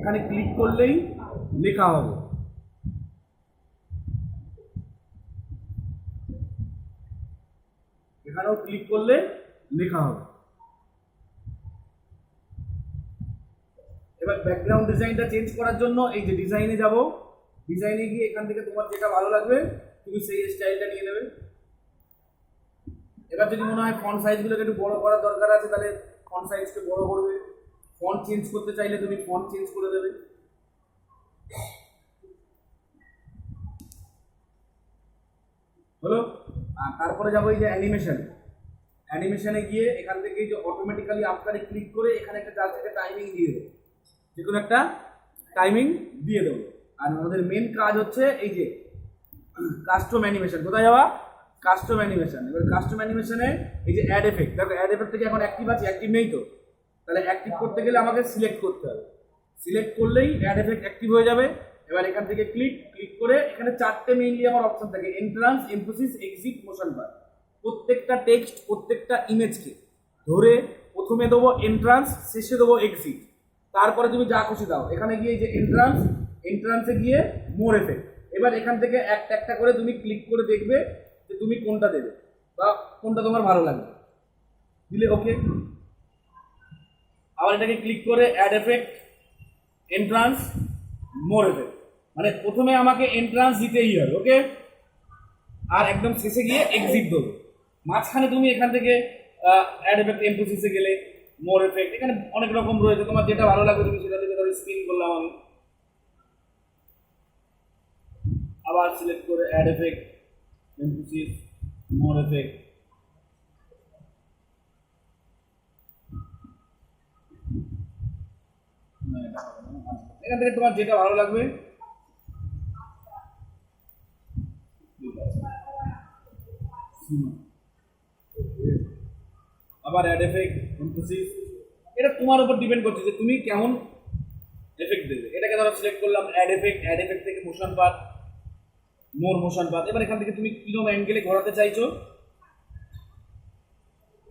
এখানে ক্লিক করলেই লেখা হবে। এখানেও ক্লিক করলে লেখা হবে। এবার ব্যাকগ্রাউন্ড ডিজাইনটা চেঞ্জ করার জন্য এই যে ডিজাইনে যাব, ডিজাইনে গিয়ে এখান থেকে তোমার যেটা ভালো লাগবে তুমি সেই স্টাইলটা নিয়ে নেবে। এবার যদি মনে হয় ফন্ট সাইজগুলোকে একটু বড় করার দরকার আছে তাহলে ফন্ট সাইজকে বড় করবে, ফন্ট চেঞ্জ করতে চাইলে তুমি ফন্ট চেঞ্জ করে দেবে। হলো। আর তারপরে যাবো এই যে অ্যানিমেশনে গিয়ে এখান থেকে যে অটোমেটিক্যালি আফটারে ক্লিক করে এখানে একটা চার থেকে টাইমিং দিয়ে দেবো, যে কোনো একটা টাইমিং দিয়ে দেবো। আর আমাদের মেন কাজ হচ্ছে এই যে কাস্টম অ্যানিমেশন। কোথায় যাওয়া? Custom animation. এবার কাস্টম অ্যানিমেশনে এই যে অ্যাড এফেক্ট, দেখো অ্যাড এফেক্ট থেকে এখন অ্যাক্টিভ আছে, অ্যাক্টিভ নেই তো, তাহলে অ্যাক্টিভ করতে গেলে আমাকে সিলেক্ট করতে হবে। সিলেক্ট করলেই অ্যাড এফেক্ট অ্যাক্টিভ হয়ে যাবে। এবার এখান থেকে ক্লিক করে এখানে চারটে মেইনলি আমার অপশন থাকে, এন্ট্রান্স, এমফোসিস, এক্সিট, মোশন বার। প্রত্যেকটা টেক্সট, প্রত্যেকটা ইমেজকে ধরে প্রথমে দেবো এন্ট্রান্স, শেষে দেবো এক্সিট, তারপরে তুমি যা খুশি দাও। এখানে গিয়ে যে এন্ট্রান্সে গিয়ে মোর এফেক্ট। এবার এখান থেকে একটা একটা করে তুমি ক্লিক করে দেখবে যে তুমি কোনটা দেবে বা কোনটা তোমার ভালো লাগবে, দিলে ওকে। আবার এটাকে ক্লিক করে অ্যাড এফেক্ট, এন্ট্রান্স, মোর এফেক্ট, মানে প্রথমে আমাকে এন্ট্রান্স দিতেই হবে, ওকে। আর একদম শেষে গিয়ে এক্সিট দেবো। মাঝখানে তুমি এখান থেকে অ্যাড এফেক্ট, এমফোসিসে গেলে মোর এফেক্ট, এখানে অনেক রকম রয়েছে, তোমার যেটা ভালো লাগবে তুমি সেটা থেকে ধরো স্ক্রিন করলাম আমি। আবার সিলেক্ট করে অ্যাড এফেক্ট, এমফোসিস, মোর এফেক্ট, এখান থেকে তোমার যেটা ভালো লাগবে। আবার অ্যাড এফেক্ট, এমফোসিস, এটা তোমার উপর ডিপেন্ড করছে যে তুমি কেমন এফেক্ট দেবে। এটাকে ধরো সিলেক্ট করলাম অ্যাড এফেক্ট থেকে মোশন পাথ, মোর মোশন পাথ। এবার এখান থেকে তুমি কিরকম অ্যাঙ্গেলে ঘোরাতে চাইছো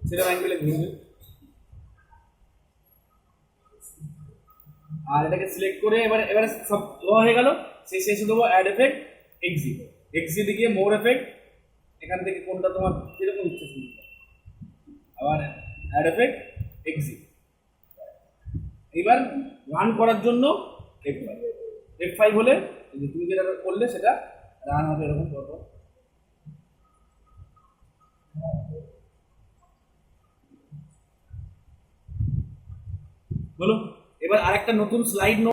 সেরকম অ্যাঙ্গেলে ঘুরবে। আর এটাকে সিলেক্ট করে এবারে সব হয়ে গেল। সেই শেষে দেবো অ্যাড এফেক্ট, এক্সিট গিয়ে মোর এফেক্ট, এখান থেকে কোনটা তোমার যেরকম ইচ্ছে শুনবে। আবার অ্যাড এফেক্ট, এক্সিট। এবার রান করার জন্য F5 হলে তুমি যেটা করলে সেটা রান হবে এরকম করবো। বলো। এবার আরেকটা নতুন স্লাইড